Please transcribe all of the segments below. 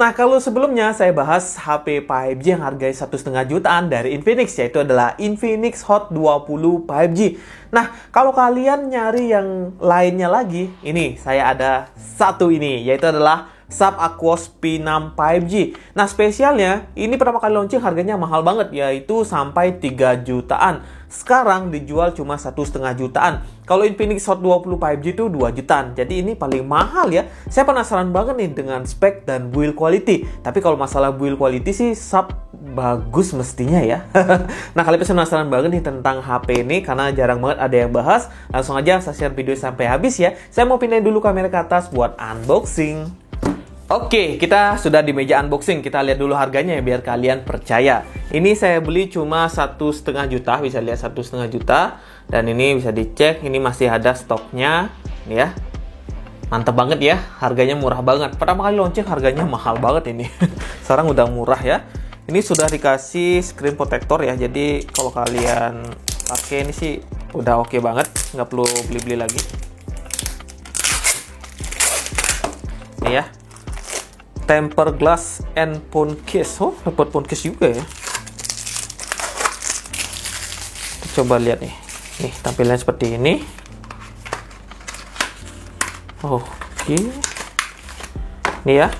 Nah, kalau sebelumnya saya bahas HP 5G yang harganya 1,5 jutaan dari Infinix, yaitu adalah Infinix Hot 20 5G. Nah, kalau kalian nyari yang lainnya lagi, ini saya ada satu ini, yaitu adalah Sharp Aquos P6 5G. Nah, spesialnya ini pertama kali launching harganya mahal banget, yaitu sampai 3 jutaan. Sekarang dijual cuma 1,5 jutaan. Kalau Infinix Hot 20 5G itu 2 jutaan. Jadi ini paling mahal ya. Saya penasaran banget nih dengan spek dan build quality. Tapi kalau masalah build quality sih Sharp bagus mestinya ya. Nah, kalian pasti penasaran banget nih tentang HP ini karena jarang banget ada yang bahas. Langsung aja saya share video sampai habis ya. Saya mau pindahin dulu kamera ke atas buat unboxing. Oke, kita sudah di meja unboxing. Kita lihat dulu harganya ya biar kalian percaya. Ini saya beli cuma 1,5 juta, bisa lihat 1,5 juta. Dan ini bisa dicek, ini masih ada stoknya, nih ya. Mantap banget ya, harganya murah banget. Pertama kali launching harganya mahal banget ini. Sekarang udah murah ya. Ini sudah dikasih screen protector ya. Jadi kalau kalian pakai ini sih udah oke banget, nggak perlu beli-beli lagi. Nih ya. Tempered glass and phone case. Oh, dapat phone case juga ya. Coba lihat nih. Nih, tampilannya seperti ini. Oke. Nih ya.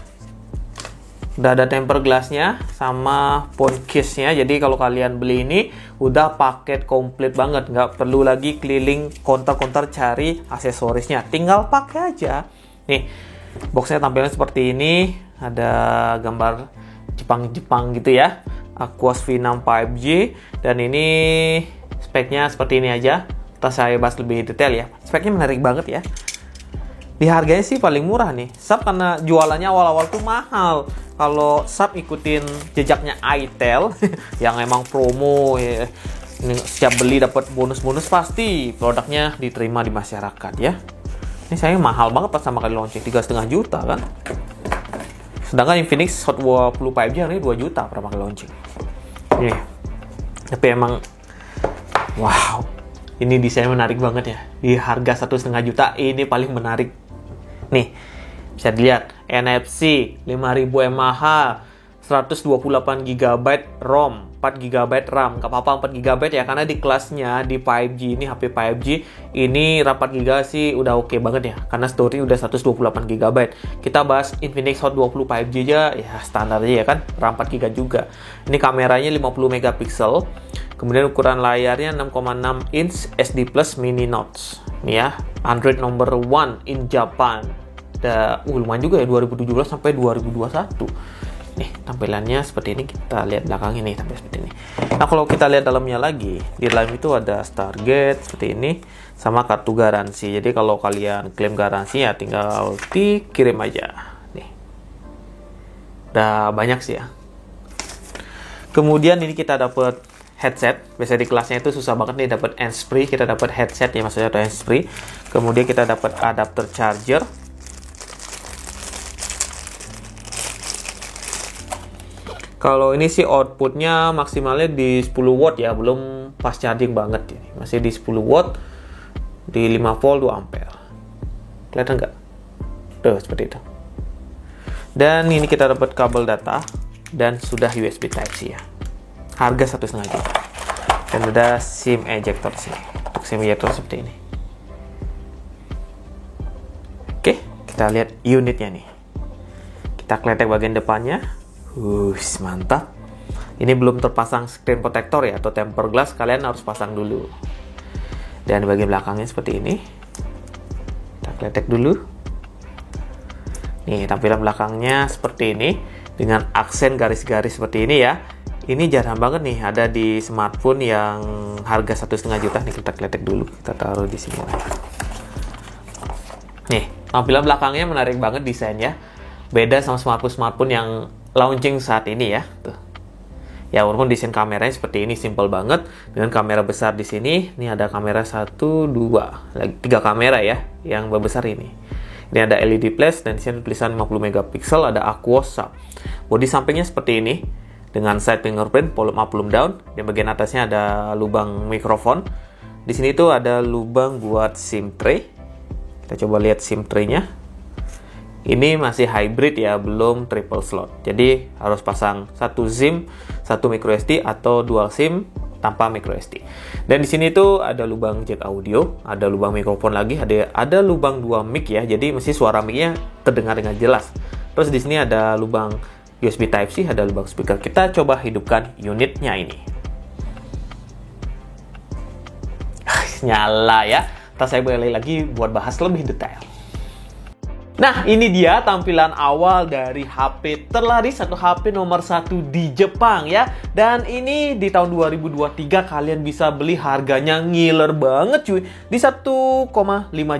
Udah ada tempered glassnya sama phone case-nya. Jadi kalau kalian beli ini udah paket komplit banget, nggak perlu lagi keliling counter-counter cari aksesorisnya. Tinggal pakai aja. Nih, boxnya tampilannya seperti ini. Ada gambar Jepang-Jepang gitu ya. Aquos V6 5G. Dan ini speknya seperti ini aja. Ntar saya bahas lebih detail ya. Speknya menarik banget ya. Di harganya sih paling murah nih. Sharp karena jualannya awal-awal tuh mahal. Kalau Sharp ikutin jejaknya itel yang emang promo ya. Ini siap beli dapat bonus-bonus pasti produknya diterima di masyarakat ya. Ini saya mahal banget pas sama kali launching 3,5 juta kan. Sedangkan Infinix Hot 20 5G harganya 2 juta pertama kali launching. Nih. Tapi emang wow, ini desainnya menarik banget ya. Di harga 1,5 juta ini paling menarik. Nih, bisa dilihat NFC 5000 mAh, 128 GB ROM, 4 GB RAM. Gak apa-apa 4 GB ya, karena di kelasnya di 5G ini HP 5G ini RAM 4 GB sih udah oke banget ya, karena storage udah 128 GB. Kita bahas Infinix Hot 20 5G aja ya standar aja ya kan, RAM 4 GB juga. Ini kameranya 50 megapiksel. Kemudian ukuran layarnya 6,6 inch SD Plus mini notch. Nih ya, Android number 1 in Japan. Lumayan juga ya, 2017 sampai 2021. Nih, tampilannya seperti ini. Kita lihat belakang ini tampil seperti ini. Nah, kalau kita lihat dalamnya lagi, di dalam itu ada Stargate seperti ini sama kartu garansi. Jadi kalau kalian klaim garansi ya tinggal dikirim aja. Nih. Udah banyak sih ya. Kemudian ini kita dapat headset. Biasanya di kelasnya itu susah banget nih dapat handsfree. Kita dapat headset ya, maksudnya ada handsfree. Kemudian kita dapat adapter charger. Kalau ini sih outputnya maksimalnya di 10 watt ya, belum fast charging banget ini. Masih di 10 watt di 5 volt 2 ampere. Kelihatan nggak? Tuh, seperti itu. Dan ini kita dapat kabel data dan sudah USB Type-C ya. Harga 1,5 juta. Dan ada SIM ejector sini. Untuk SIM ejector seperti ini. Oke, kita lihat unitnya nih. Kita kletek bagian depannya. Mantap. Ini belum terpasang screen protector ya atau tempered glass, kalian harus pasang dulu. Dan di bagian belakangnya seperti ini. Kita kletek dulu. Nih, tampilan belakangnya seperti ini dengan aksen garis-garis seperti ini ya. Ini jarang banget nih ada di smartphone yang harga 1,5 juta. Nih, kita kletek dulu, kita taruh di sini. Nih, tampilan belakangnya menarik banget desainnya. Beda sama smartphone yang launching saat ini ya. Tuh. Ya, walaupun desain kameranya seperti ini simple banget dengan kamera besar di sini. Ini ada kamera 1, 2, lagi 3 kamera ya, yang besar ini. Ini ada LED flash dan di sini tulisan 50 megapiksel, ada Aquos Sharp. Bodi sampingnya seperti ini dengan side fingerprint, volume up, volume down. Di bagian atasnya ada lubang mikrofon. Di sini tuh ada lubang buat SIM tray. Kita coba lihat SIM tray-nya. Ini masih hybrid ya, belum triple slot. Jadi harus pasang satu SIM, satu micro SD atau dual SIM tanpa micro SD. Dan di sini tuh ada lubang jack audio, ada lubang mikrofon lagi, ada lubang 2 mic ya. Jadi mesti suara mic-nya terdengar dengan jelas. Terus di sini ada lubang USB Type C, ada lubang speaker. Kita coba hidupkan unitnya ini. Nyala ya. Ntar saya balik lagi buat bahas lebih detail. Nah, ini dia tampilan awal dari HP terlaris atau HP nomor 1 di Jepang ya. Dan ini di tahun 2023 kalian bisa beli, harganya ngiler banget cuy. Di 1,5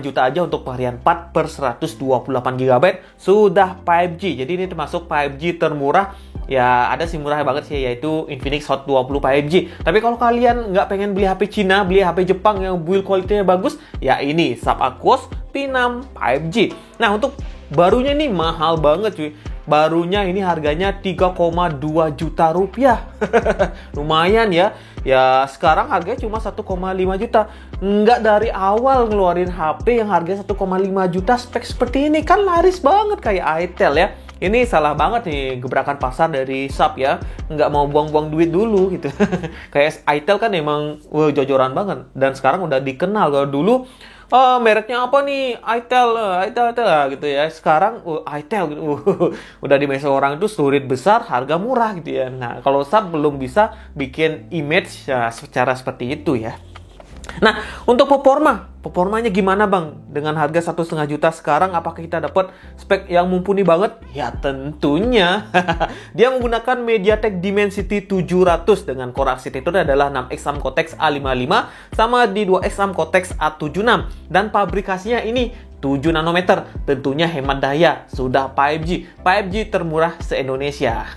juta aja untuk varian 4 per 128 GB sudah 5G. Jadi ini termasuk 5G termurah. Ya, ada sih murah banget sih, yaitu Infinix Hot 20 5G. Tapi kalau kalian nggak pengen beli HP Cina, beli HP Jepang yang build quality-nya bagus, ya ini Sharp Aquos P6 5G. Nah, untuk barunya nih mahal banget cuy. Barunya ini harganya 3,2 juta rupiah. Lumayan ya. Ya sekarang harganya cuma 1,5 juta. Nggak dari awal ngeluarin HP yang harganya 1,5 juta spek seperti ini. Kan laris banget kayak Itel ya. Ini salah banget nih gebrakan pasar dari Sharp ya. Nggak mau buang-buang duit dulu gitu. Kayak Itel kan emang jojoran banget. Dan sekarang udah dikenal. Kalau dulu mereknya apa nih? Itel gitu ya. Sekarang Itel gitu. Udah di masa orang itu storage besar, harga murah gitu ya. Nah, kalau Sharp belum bisa bikin image secara seperti itu ya. Nah, untuk performanya gimana bang? Dengan harga 1,5 juta sekarang, apakah kita dapat spek yang mumpuni banget? Ya tentunya. Dia menggunakan MediaTek Dimensity 700 dengan core arsitektur adalah 6x RAM Cortex A55 sama di 2x RAM Cortex A76. Dan pabrikasinya ini 7 nanometer, tentunya hemat daya, sudah 5G termurah se-Indonesia.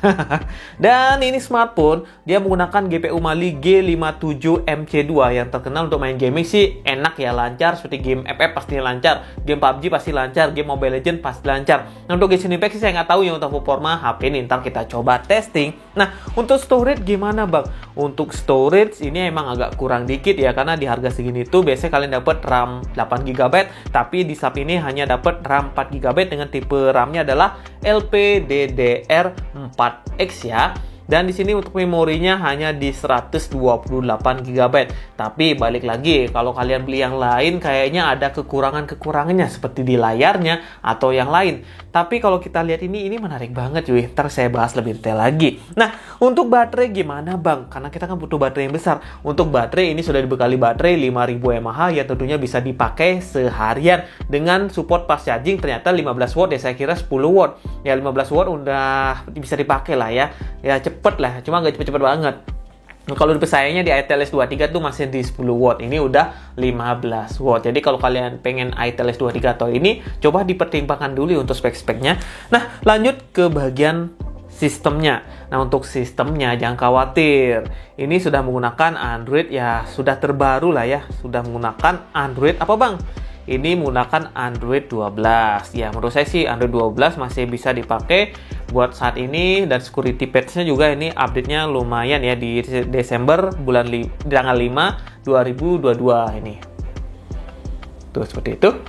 Dan ini smartphone, dia menggunakan GPU Mali G57 MC2 yang terkenal untuk main gaming sih enak ya, lancar, seperti game FF pasti lancar, game PUBG pasti lancar, game Mobile Legends pasti lancar. Nah, untuk Genshin Impact sih saya nggak tahu ya untuk performa HP ini, ntar kita coba testing. Nah, untuk storage gimana bang? Untuk storage ini emang agak kurang dikit ya, karena di harga segini tuh biasanya kalian dapat RAM 8GB, tapi di ini hanya dapat RAM 4GB dengan tipe RAM-nya adalah LPDDR4X ya. Dan di sini untuk memorinya hanya di 128GB. Tapi balik lagi, kalau kalian beli yang lain kayaknya ada kekurangannya seperti di layarnya atau yang lain. Tapi kalau kita lihat ini menarik banget cuy. Ntar saya bahas lebih detail lagi. Nah, untuk baterai gimana bang? Karena kita kan butuh baterai yang besar. Untuk baterai ini sudah dibekali baterai 5000 mAh yang tentunya bisa dipakai seharian. Dengan support fast charging ternyata 15 watt ya, saya kira 10 watt. Ya 15 watt udah bisa dipakai lah ya. Ya cepet lah, cuma nggak cepet-cepet banget. Kalau pesaingnya di Itel S23 tuh masih di 10 watt, ini udah 15 watt. Jadi kalau kalian pengen Itel S23 atau ini, coba dipertimbangkan dulu untuk spek-speknya. Nah, lanjut ke bagian sistemnya. Nah, untuk sistemnya jangan khawatir. Ini sudah menggunakan Android ya, sudah terbaru lah ya. Sudah menggunakan Android apa bang? Ini menggunakan Android 12. Ya, menurut saya sih Android 12 masih bisa dipakai buat saat ini, dan security patch-nya juga ini update-nya lumayan ya di Desember tanggal 5 2022 ini. Tuh seperti itu.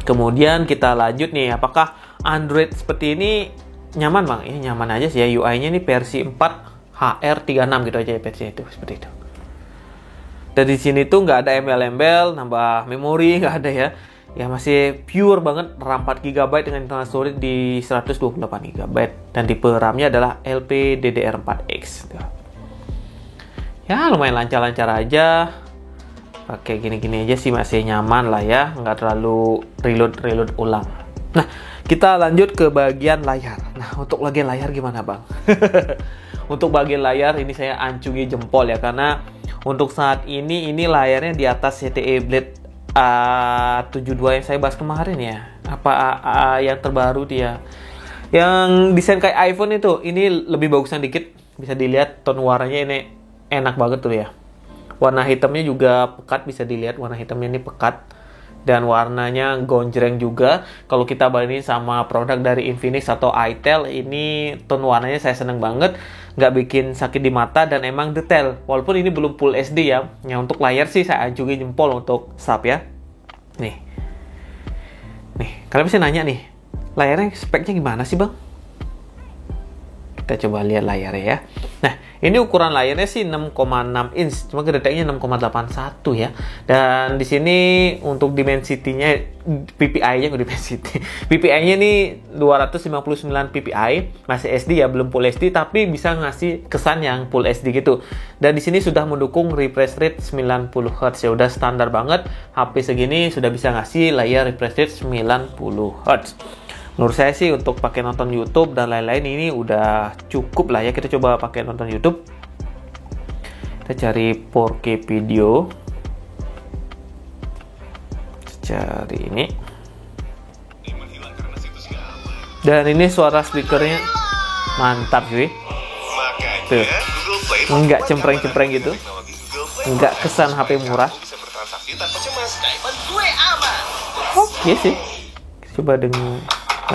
Kemudian kita lanjut nih, apakah Android seperti ini nyaman bang? Ini nyaman aja sih ya, UI-nya ini versi 4 HR36 gitu aja ya versi itu, seperti itu. Dan di sini tuh nggak ada embel-embel, nambah memori, nggak ada ya. Ya masih pure banget, RAM 4GB dengan internal storage di 128GB. Dan tipe RAM-nya adalah LPDDR4X. Ya lumayan lancar-lancar aja. Pakai gini-gini aja sih masih nyaman lah ya, nggak terlalu reload ulang. Nah, kita lanjut ke bagian layar. Nah, untuk bagian layar gimana bang? Untuk bagian layar ini saya acungi jempol ya, karena untuk saat ini layarnya di atas CTE Blade A72 yang saya bahas kemarin ya. Yang terbaru dia. Yang desain kayak iPhone itu, ini lebih bagusan dikit. Bisa dilihat tone warnanya ini enak banget tuh ya. Warna hitamnya juga pekat, bisa dilihat warna hitamnya ini pekat. Dan warnanya gonjreng juga. Kalau kita bandingin sama produk dari Infinix atau Itel, ini tone warnanya saya seneng banget. Nggak bikin sakit di mata dan emang detail. Walaupun ini belum full HD ya. Untuk layar sih saya acungi jempol untuk Sharp ya. Nih, kalian bisa nanya nih, layarnya speknya gimana sih bang? Kita coba lihat layarnya ya. Nah, ini ukuran layarnya sih 6,6 inch, cuma kedeteknya 6,81 ya. Dan di sini untuk dimensity-nya, PPI-nya PPI-nya ini 259 PPI, masih SD ya, belum Full HD, tapi bisa ngasih kesan yang Full HD gitu. Dan di sini sudah mendukung refresh rate 90 Hz ya, udah standar banget. HP segini sudah bisa ngasih layar refresh rate 90 Hz. Menurut saya sih untuk pakai nonton YouTube dan lain-lain ini udah cukup lah ya. Kita coba pakai nonton YouTube. Kita cari 4K video. Cari ini. Dan ini suara speakernya mantap cuy. Tuh. Enggak cempreng-cempreng gitu. Enggak kesan HP murah. Oke sih. Coba dengan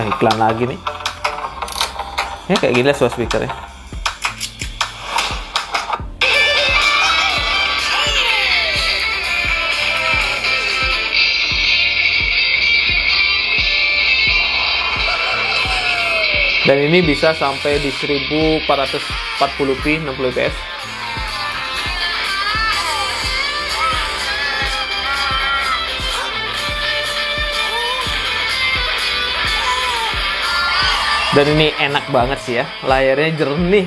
iklan lagi nih ya, kayak gini lah suara speakernya. Dan ini bisa sampai di 1440p 60 fps. Dan ini enak banget sih ya, layarnya jernih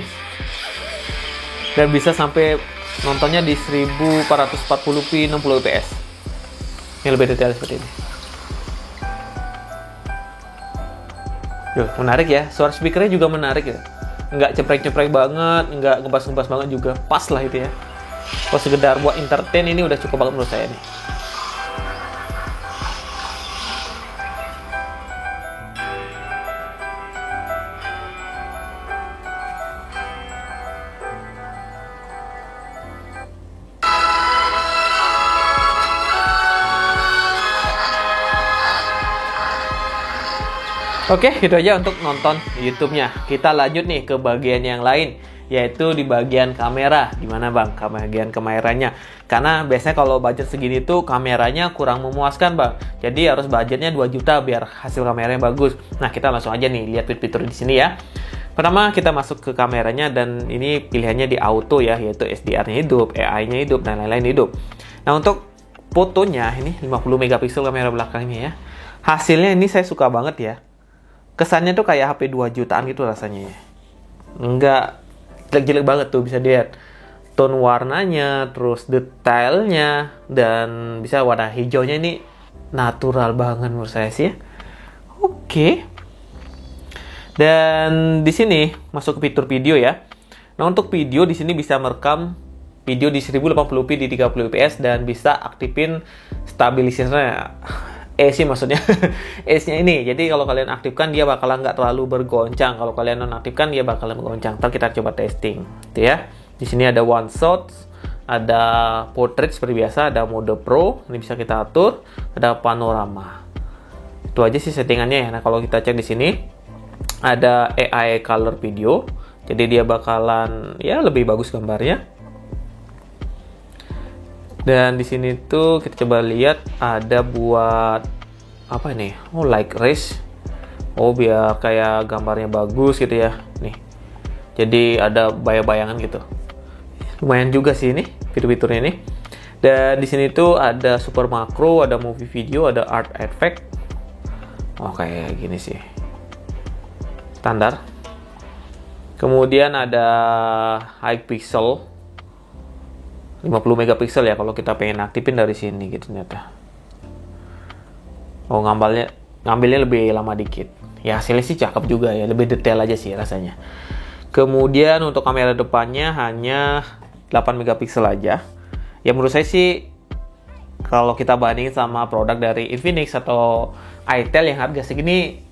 dan bisa sampai nontonnya di 1440p 60 fps. Ini lebih detail seperti ini. Yo, menarik ya, suara speakernya juga menarik ya, nggak ceprek-ceprek banget, nggak ngebas-ngebas banget juga, pas lah itu ya. Kalau sekedar buat entertain ini udah cukup banget menurut saya nih. Oke, gitu aja untuk nonton YouTube-nya. Kita lanjut nih ke bagian yang lain, yaitu di bagian kamera. Gimana bang, bagian kameranya? Karena biasanya kalau budget segini tuh kameranya kurang memuaskan bang. Jadi harus budgetnya 2 juta biar hasil kameranya bagus. Nah, kita langsung aja nih lihat fitur di sini ya. Pertama kita masuk ke kameranya dan ini pilihannya di auto ya, yaitu SDR-nya hidup, AI-nya hidup, dan lain-lain hidup. Nah, untuk fotonya ini 50 megapiksel kamera belakangnya ya. Hasilnya ini saya suka banget ya. Kesannya tuh kayak HP 2 jutaan gitu rasanya ya. Enggak jelek-jelek banget tuh, bisa lihat tone warnanya, terus detailnya, dan bisa warna hijaunya ini natural banget menurut saya sih ya. Oke. Dan di sini masuk ke fitur video ya. Nah, untuk video di sini bisa merekam video di 1080p di 30 fps dan bisa aktifin stabilisatornya. Sih maksudnya S-nya ini. Jadi kalau kalian aktifkan dia bakalan nggak terlalu bergoncang. Kalau kalian nonaktifkan dia bakalan bergoncang. Ntar kita coba testing, gitu ya. Di sini ada one shot, ada portrait seperti biasa, ada mode pro, ini bisa kita atur, ada panorama. Itu aja sih settingannya ya. Nah, kalau kita cek di sini ada AI color video. Jadi dia bakalan ya lebih bagus gambarnya. Dan di sini tuh kita coba lihat ada buat apa ini? Oh, light race. Oh, biar kayak gambarnya bagus gitu ya. Nih. Jadi ada bayang-bayangan gitu. Lumayan juga sih ini fitur-fiturnya ini. Dan di sini tuh ada super makro, ada movie video, ada art effect. Oh, kayak gini sih. Standar. Kemudian ada high pixel 50 megapiksel ya kalau kita pengen aktifin dari sini gitu ternyata. Oh, ngambilnya lebih lama dikit. Ya hasilnya sih cakep juga ya, lebih detail aja sih rasanya. Kemudian untuk kamera depannya hanya 8 megapiksel aja. Ya menurut saya sih kalau kita bandingin sama produk dari Infinix atau itel yang harga segini,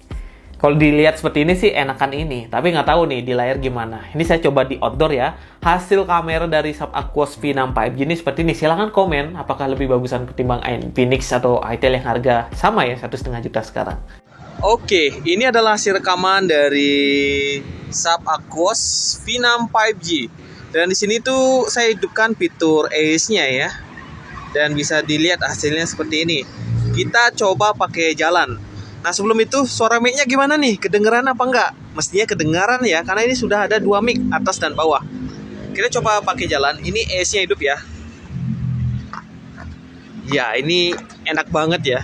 kalau dilihat seperti ini sih enakan ini, tapi nggak tahu nih di layar gimana. Ini saya coba di outdoor ya. Hasil kamera dari Sharp Aquos V6 5G ini seperti ini. Silahkan komen apakah lebih bagusan ketimbang Infinix atau itel yang harga sama ya 1,5 juta sekarang. Oke, ini adalah hasil rekaman dari Sharp Aquos V6 5G. Dan di sini tuh saya hidupkan fitur ACE-nya ya. Dan bisa dilihat hasilnya seperti ini. Kita coba pakai jalan. Nah sebelum itu suara mic-nya gimana nih? Kedengeran apa enggak? Mestinya kedengaran ya, karena ini sudah ada 2 mic, atas dan bawah. Kita coba pakai jalan. Ini ES-nya hidup ya. Ya ini enak banget ya.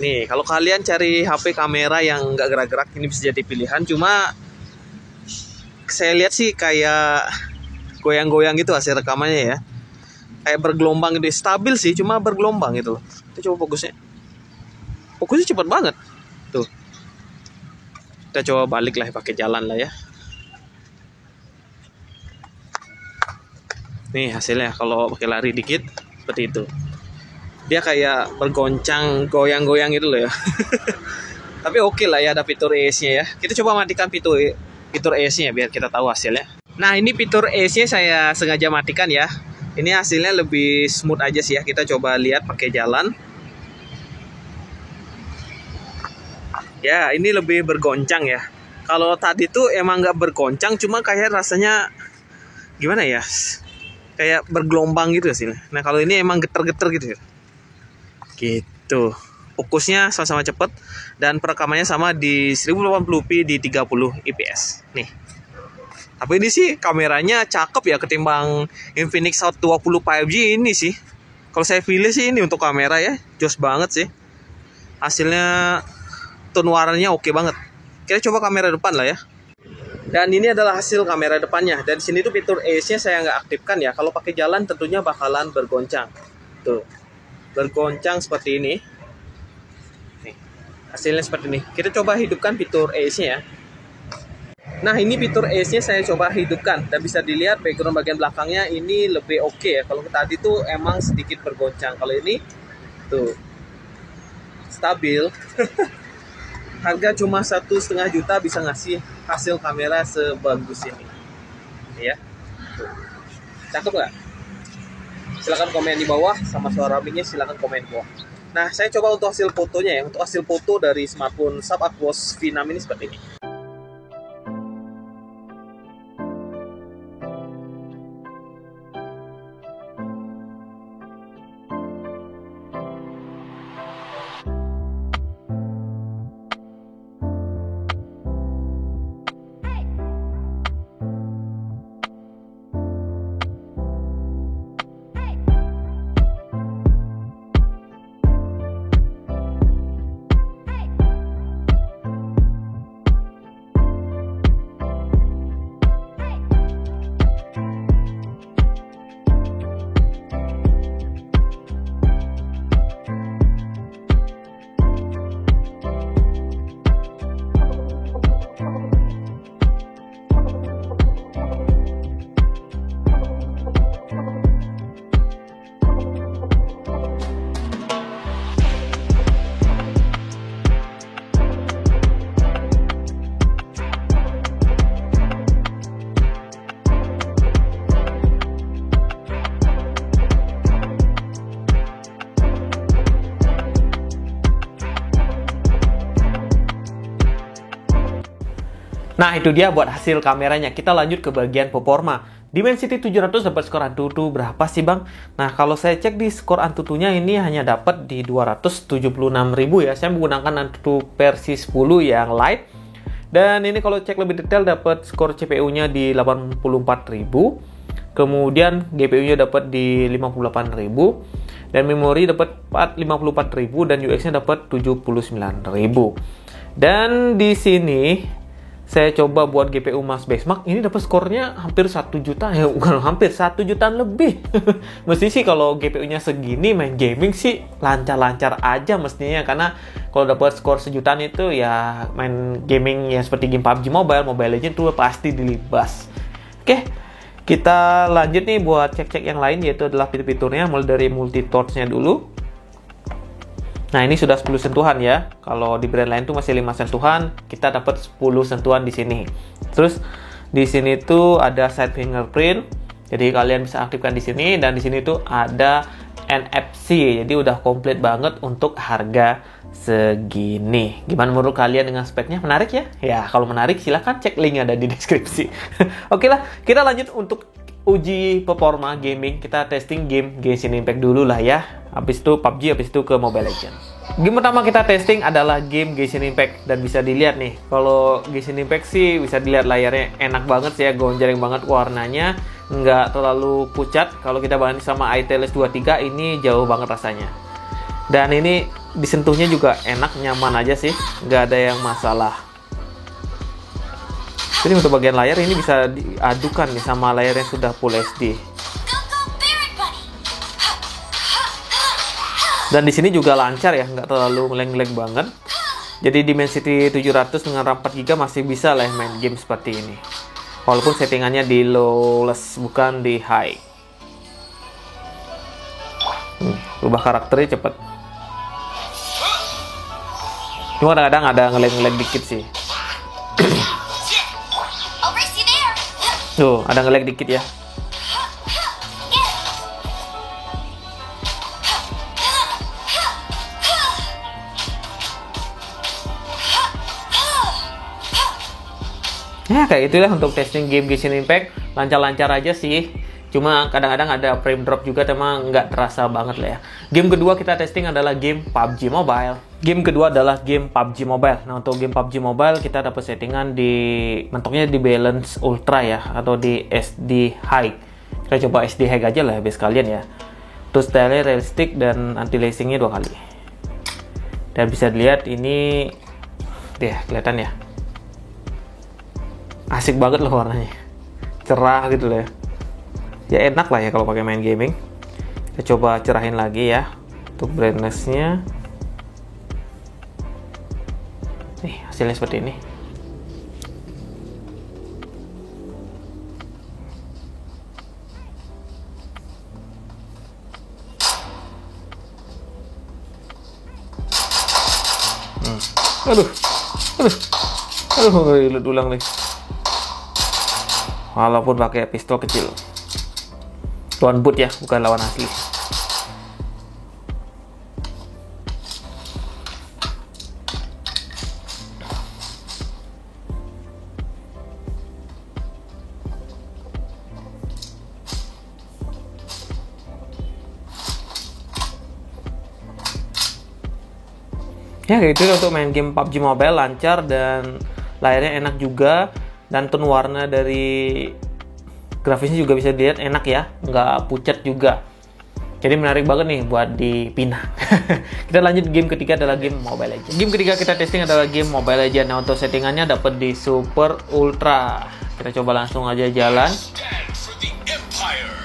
Nih kalau kalian cari HP kamera yang nggak gerak-gerak, ini bisa jadi pilihan. Cuma saya lihat sih kayak goyang-goyang gitu hasil rekamannya ya. Kayak bergelombang gitu. Stabil sih, cuma bergelombang gitu loh. Kita coba fokusnya. Fokusnya cepat banget. Tuh. Kita coba balik lah pakai jalan lah ya. Nih hasilnya kalau pakai lari dikit seperti itu. Dia kayak bergoncang, goyang-goyang gitu loh ya. Tapi oke lah ya, ada fitur ES-nya ya. Kita coba matikan fitur ES-nya biar kita tahu hasilnya. Nah ini fitur ES-nya saya sengaja matikan ya. Ini hasilnya lebih smooth aja sih ya. Kita coba lihat pakai jalan. Ya ini lebih bergoncang ya. Kalau tadi tuh emang nggak bergoncang, cuma kayak rasanya gimana ya? Kayak bergelombang gitu sih. Nah kalau ini emang geter-geter gitu ya. Gitu. Fokusnya sama-sama cepat dan perekamannya sama di 1080p di 30 IPS. Nih. Tapi ini sih kameranya cakep ya ketimbang Infinix Hot 20 5G ini sih. Kalau saya pilih sih ini untuk kamera ya, jos banget sih. Hasilnya tone warnanya oke banget. Kita coba kamera depan lah ya. Dan ini adalah hasil kamera depannya. Dan sini tuh fitur ES-nya saya nggak aktifkan ya. Kalau pakai jalan tentunya bakalan bergoncang. Tuh. Bergoncang seperti ini. Nih, hasilnya seperti ini. Kita coba hidupkan fitur ES-nya ya. Nah ini fitur ES-nya saya coba hidupkan. Dan bisa dilihat background bagian belakangnya ini lebih oke ya. Kalau tadi tuh emang sedikit bergoncang. Kalau ini tuh stabil. Harga cuma 1,5 juta bisa ngasih hasil kamera sebagus ini. Ya. Tuh. Cakep nggak? Silahkan komen di bawah, sama suara mic-nya silahkan komen di bawah. Nah, saya coba untuk hasil fotonya ya. Untuk hasil foto dari smartphone Sharp Aquos V6 ini seperti ini. Nah, itu dia buat hasil kameranya. Kita lanjut ke bagian performa. Dimensity 700 dapat skor Antutu berapa sih, Bang? Nah, kalau saya cek di skor Antutunya ini hanya dapat di 276.000 ya. Saya menggunakan Antutu versi 10 yang light. Dan ini kalau cek lebih detail dapat skor CPU-nya di 84.000. Kemudian GPU-nya dapat di 58.000. Dan memori dapat 54.000 dan UX-nya dapat 79.000. Dan di sini saya coba buat GPU Mas Benchmark, ini dapat skornya hampir 1 juta ya, bukan hampir 1 jutaan lebih. Mesti sih kalau GPU-nya segini main gaming sih lancar-lancar aja mestinya, karena kalau dapat skor sejutaan itu ya main gaming ya seperti game PUBG Mobile Legends tuh pasti dilibas. Oke, kita lanjut nih buat cek-cek yang lain, yaitu adalah fitur-fiturnya, mulai dari multi torch-nya dulu. Nah, ini sudah 10 sentuhan ya. Kalau di brand lain tuh masih 5 sentuhan, kita dapat 10 sentuhan di sini. Terus di sini tuh ada side fingerprint. Jadi kalian bisa aktifkan di sini, dan di sini tuh ada NFC. Jadi udah komplit banget untuk harga segini. Gimana menurut kalian dengan speknya? Menarik ya? Ya, kalau menarik silahkan cek link ada di deskripsi. Oke lah, kita lanjut untuk uji performa gaming. Kita testing game Genshin Impact dulu lah ya. Habis itu PUBG, habis itu ke Mobile Legends. Game pertama kita testing adalah game Genshin Impact, dan bisa dilihat nih, kalau Genshin Impact sih bisa dilihat layarnya enak banget sih ya, gonjreng banget warnanya, nggak terlalu pucat. Kalau kita banding sama iTeles 23 ini jauh banget rasanya. Dan ini disentuhnya juga enak, nyaman aja sih, nggak ada yang masalah. Jadi untuk bagian layar ini bisa diadukan nih sama layar yang sudah Full HD. Dan di sini juga lancar ya, nggak terlalu ngelag banget. Jadi Dimensity 700 dengan RAM 4GB masih bisa lah main game seperti ini. Walaupun settingannya di lowless, bukan di high. Rubah karakternya cepet. Cuma kadang-kadang ada ngelag dikit sih. Tuh, ada ngelag dikit ya. Ya kayak itulah untuk testing game Genshin Impact, lancar-lancar aja sih. Cuma kadang-kadang ada frame drop juga, emang nggak terasa banget lah ya. Game kedua kita testing adalah game PUBG Mobile. Game kedua adalah game PUBG Mobile. Nah untuk game PUBG Mobile kita dapat settingan di mentoknya di balance ultra ya, atau di SD high. Kita coba SD high aja lah biar sekalian ya. Terus style realistic dan anti lacingnya 2 kali. Dan bisa dilihat ini deh, kelihatan ya. Asik banget loh warnanya, cerah gitu loh ya. Ya enak lah ya kalau pakai main gaming. Kita coba cerahin lagi ya untuk brightness-nya. Nih hasilnya seperti ini. Aduh, ulang nih. Walaupun pakai pistol kecil. Lawan bot ya, bukan lawan asli. Ya kayak gitu untuk main game PUBG Mobile, lancar dan layarnya enak juga. Dan tone warna dari grafisnya juga bisa dilihat enak ya, nggak pucat juga. Jadi menarik banget nih buat dipinang. Kita lanjut game ketiga adalah game Mobile Legends. Game ketiga kita testing adalah game Mobile Legends. Nah untuk settingannya dapat di Super Ultra. Kita coba langsung aja jalan.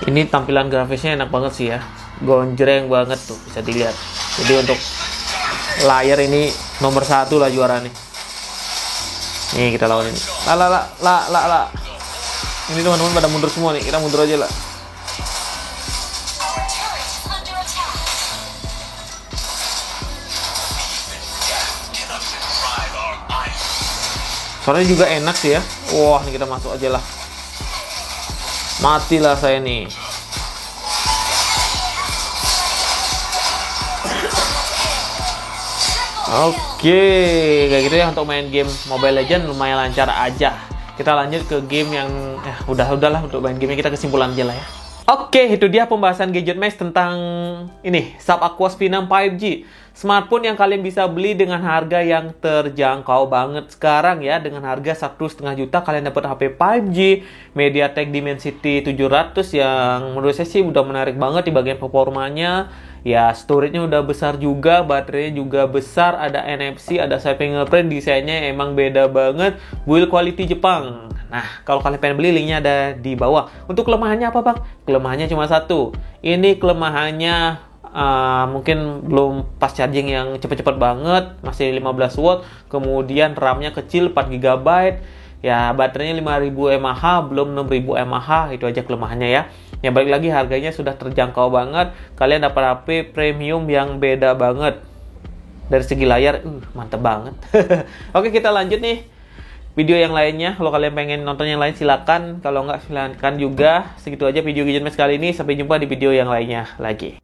Ini tampilan grafisnya enak banget sih ya, gonjreng banget tuh bisa dilihat. Jadi untuk layar ini nomor 1 lah juara nih. Nih kita lawan ini. La. Ini teman-teman pada mundur semua nih. Kita mundur aja lah. Suaranya juga enak sih ya. Wah, ini kita masuk aja lah. Matilah saya nih. Oke, kayak gitu ya untuk main game Mobile Legends, lumayan lancar aja. Kita lanjut ke game yang udahlah untuk main game kita kesimpulan aja lah ya. Oke, itu dia pembahasan Gadget Mesh tentang ini Sub Aquos P6 5G. Smartphone yang kalian bisa beli dengan harga yang terjangkau banget sekarang ya. Dengan harga 1,5 juta kalian dapat HP 5G MediaTek Dimensity 700 yang menurut saya sih udah menarik banget di bagian performanya. Ya, storage-nya udah besar juga, baterainya juga besar, ada NFC, ada side fingerprint, desainnya emang beda banget, build quality Jepang. Nah, kalau kalian pengen beli, linknya ada di bawah. Untuk kelemahannya apa, Bang? Kelemahannya cuma satu. Ini kelemahannya mungkin belum fast charging yang cepet-cepet banget, masih 15 watt, kemudian RAM-nya kecil 4 GB. Ya, baterainya 5000 mAh, belum 6000 mAh, itu aja kelemahannya ya. Yang balik lagi harganya sudah terjangkau banget. Kalian dapat HP premium yang beda banget. Dari segi layar, mantep banget. Oke, kita lanjut nih video yang lainnya. Kalau kalian pengen nonton yang lain silakan. Kalau nggak silakan juga. Segitu aja video Gadget Mesh kali ini. Sampai jumpa di video yang lainnya lagi.